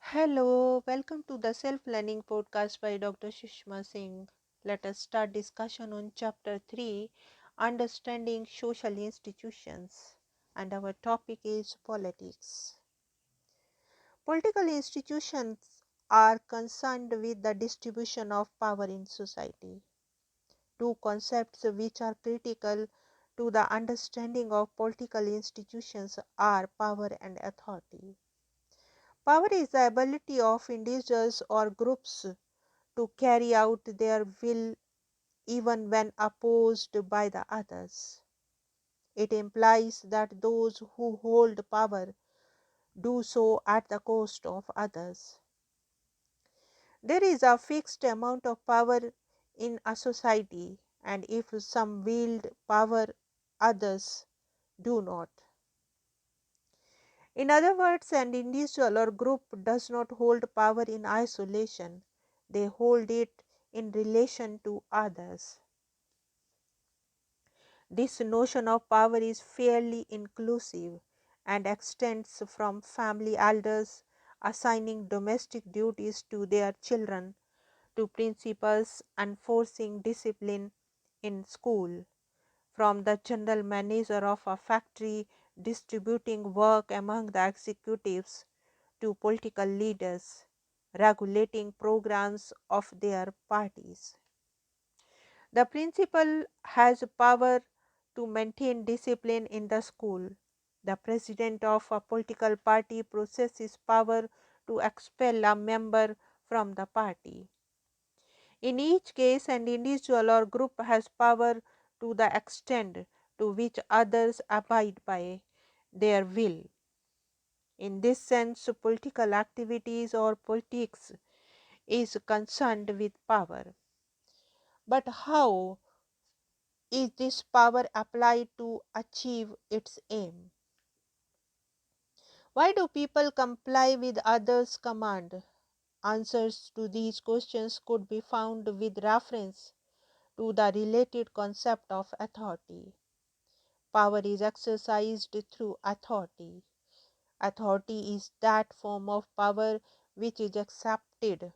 Hello, welcome to the self-learning podcast by Dr. Sushma Singh. Let us start discussion on chapter 3, Understanding Social Institutions, and our topic is politics. Political institutions are concerned with the distribution of power in society. Two concepts which are critical to the understanding of political institutions are power and authority. Power is the ability of individuals or groups to carry out their will even when opposed by the others. It implies that those who hold power do so at the cost of others. There is a fixed amount of power in a society, and if some wield power, others do not. In other words, an individual or group does not hold power in isolation, they hold it in relation to others. This notion of power is fairly inclusive and extends from family elders assigning domestic duties to their children to principals enforcing discipline in school, from the general manager of a factory distributing work among the executives to political leaders regulating programs of their parties. The principal has power to maintain discipline in the school. The president of a political party possesses power to expel a member from the party. In each case, an individual or group has power to the extent to which others abide by their will. In this sense, political activities or politics is concerned with power. But how is this power applied to achieve its aim? Why do people comply with others' command? Answers to these questions could be found with reference to the related concept of authority. Power is exercised through authority. Authority is that form of power which is accepted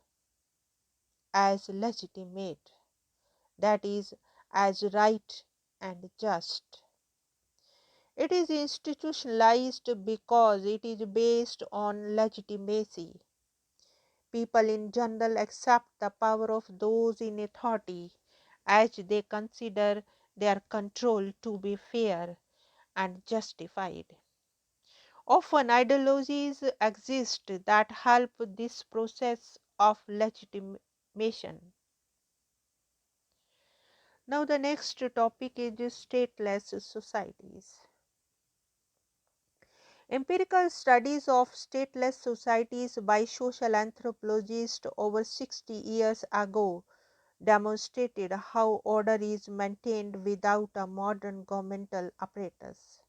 as legitimate, that is, as right and just. It is institutionalized because it is based on legitimacy. People in general accept the power of those in authority as they consider their control to be fair and justified. Often ideologies exist that help this process of legitimation. Now the next topic is stateless societies. Empirical studies of stateless societies by social anthropologists over 60 years ago demonstrated how order is maintained without a modern governmental apparatus.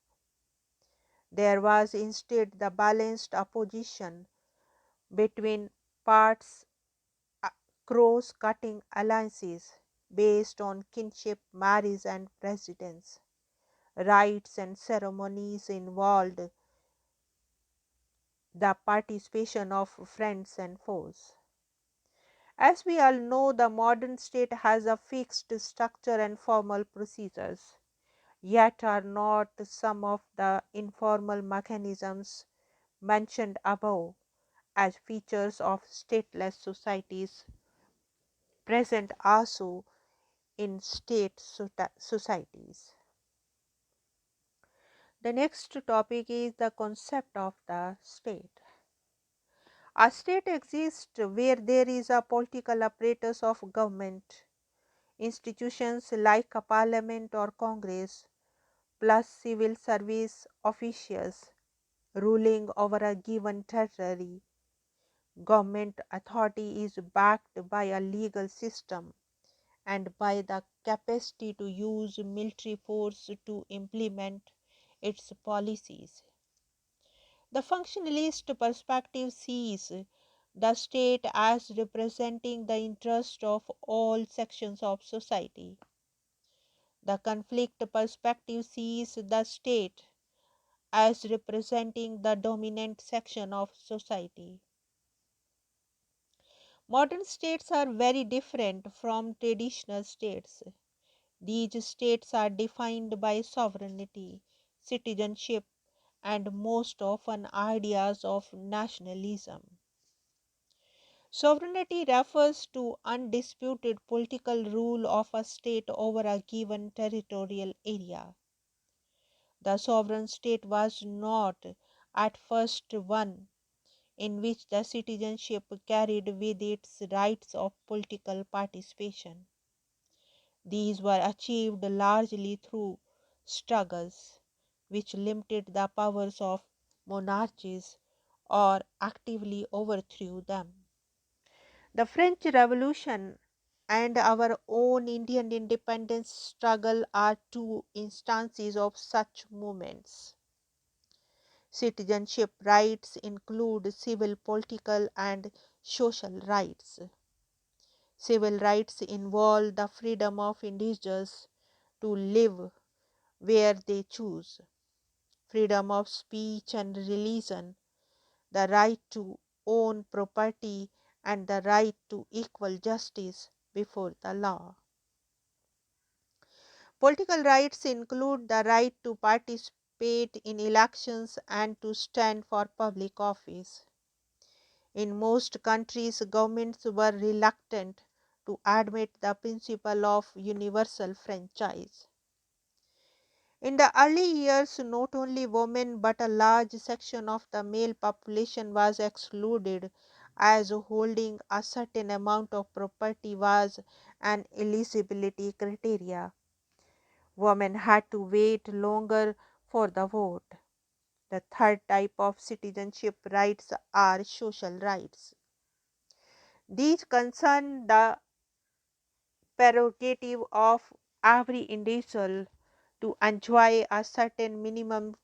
There was instead the balanced opposition between parts cross-cutting alliances based on kinship, marriage and precedence. Rites and ceremonies involved the participation of friends and foes. As we all know, the modern state has a fixed structure and formal procedures, yet are not some of the informal mechanisms mentioned above as features of stateless societies present also in societies. The next topic is the concept of the state. A state exists where there is a political apparatus of government, institutions like a parliament or congress, plus civil service officials ruling over a given territory. Government authority is backed by a legal system and by the capacity to use military force to implement its policies. The functionalist perspective sees the state as representing the interest of all sections of society. The conflict perspective sees the state as representing the dominant section of society. Modern states are very different from traditional states. These states are defined by sovereignty, citizenship, and most often ideas of nationalism. Sovereignty refers to undisputed political rule of a state over a given territorial area. The sovereign state was not at first one in which the citizenship carried with its rights of political participation. These were achieved largely through struggles which limited the powers of monarchies or actively overthrew them. The French Revolution and our own Indian independence struggle are two instances of such movements. Citizenship rights include civil, political, and social rights. Civil rights involve the freedom of individuals to live where they choose, freedom of speech and religion, the right to own property, and the right to equal justice before the law. Political rights include the right to participate in elections and to stand for public office. In most countries, governments were reluctant to admit the principle of universal franchise. In the early years, not only women but a large section of the male population was excluded, as holding a certain amount of property was an eligibility criteria. Women had to wait longer for the vote. The third type of citizenship rights are social rights. These concern the prerogative of every individual to enjoy a certain minimum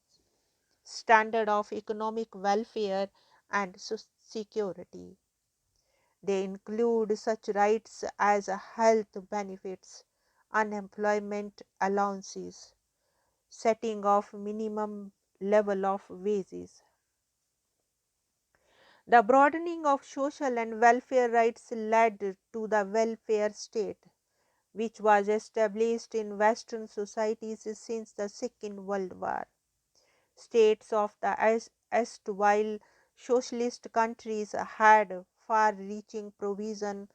standard of economic welfare and security. They include such rights as health benefits, unemployment allowances, setting of minimum level of wages. The broadening of social and welfare rights led to the welfare state, which was established in Western societies since the Second World War. States of the erstwhile socialist countries had far reaching provision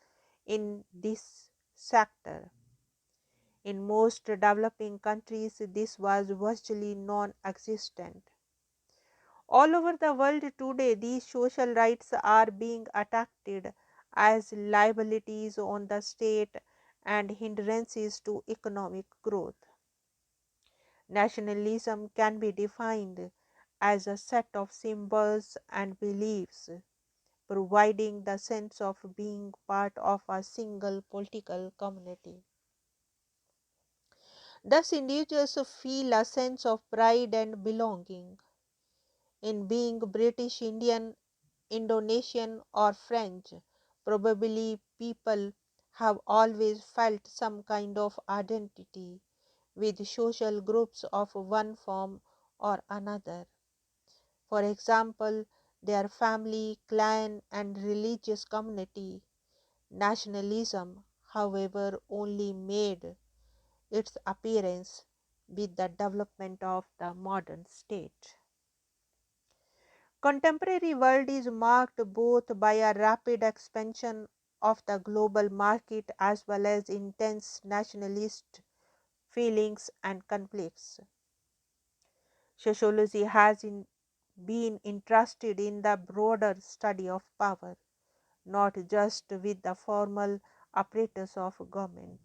in this sector. In most developing countries, this was virtually non existent. All over the world today, these social rights are being attacked as liabilities on the state and hindrances to economic growth. Nationalism can be defined as a set of symbols and beliefs providing the sense of being part of a single political community. Thus, individuals feel a sense of pride and belonging in being British, Indian, Indonesian, or French. Probably people have always felt some kind of identity with social groups of one form or another. For example, their family, clan, and religious community. Nationalism, however, only made its appearance with the development of the modern state. Contemporary world is marked both by a rapid expansion of the global market as well as intense nationalist feelings and conflicts. Sociology has been interested in the broader study of power, not just with the formal apparatus of government.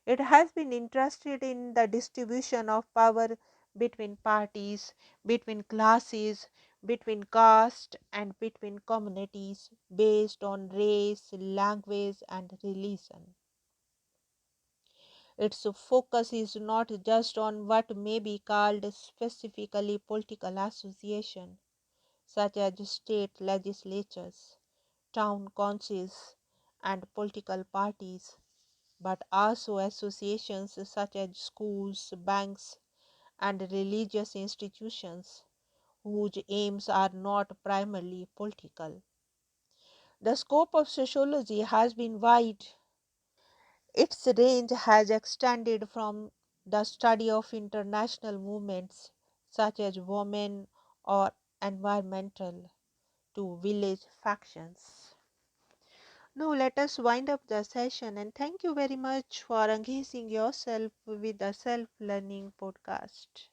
It has been interested in the distribution of power between parties, between classes, between caste, and between communities based on race, language, and religion. Its focus is not just on what may be called specifically political association, such as state legislatures, town councils, and political parties, but also associations such as schools, banks, and religious institutions whose aims are not primarily political. The scope of sociology has been wide. Its range has extended from the study of international movements such as women or environmental to village factions. Now, let us wind up the session and thank you very much for engaging yourself with the Self Learning podcast.